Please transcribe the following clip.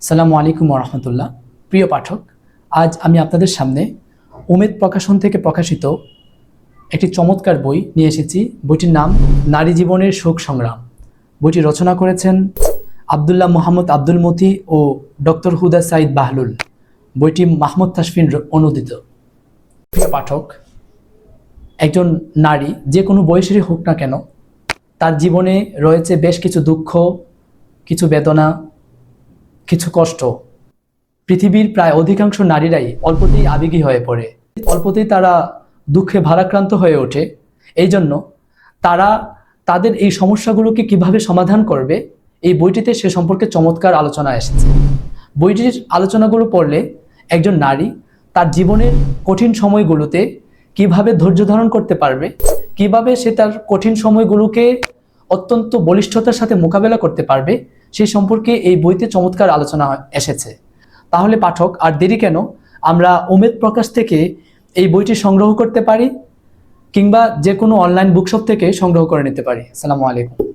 সালামু আলাইকুম রহমতুল্লাহ। প্রিয় পাঠক, আজ আমি আপনাদের সামনে উমেদ প্রকাশন থেকে প্রকাশিত একটি চমৎকার বই নিয়ে এসেছি। বইটির নাম নারী জীবনের শোক সংগ্রাম। বইটি রচনা করেছেন আবদুল্লাহ মোহাম্মদ আব্দুল মতি ও ডক্টর হুদা সাইদ বাহলুল। বইটি মাহমুদ তাসফিন অনুদিত। প্রিয় পাঠক, একজন নারী যে কোনো বয়সেরই হোক না কেন, তার জীবনে রয়েছে বেশ কিছু দুঃখ, কিছু বেদনা, কিছু কষ্ট। পৃথিবীর প্রায় অধিকাংশ নারীরাই অল্পতেই আবেগী হয়ে পড়ে, অল্পতেই তারা দুঃখে ভারাক্রান্ত হয়ে ওঠে। এই জন্য তারা তাদের এই সমস্যাগুলোকে কিভাবে সমাধান করবে, এই বইটিতে সে সম্পর্কে চমৎকার আলোচনা এসেছে। বইটির আলোচনাগুলো পড়লে একজন নারী তার জীবনের কঠিন সময়গুলোতে কিভাবে ধৈর্য ধারণ করতে পারবে, কিভাবে সে তার কঠিন সময়গুলোকে অত্যন্ত বলিষ্ঠতার সাথে মোকাবেলা করতে পারবে, সেই সম্পর্কে এই বইতে চমৎকার আলোচনা এসেছে। তাহলে পাঠক, আর দেরি কেন, আমরা উমেদ প্রকাশ থেকে এই বইটি সংগ্রহ করতে পারি, কিংবা যে কোনো অনলাইন বুকশপ থেকে সংগ্রহ করে নিতে পারি। আসসালামু আলাইকুম।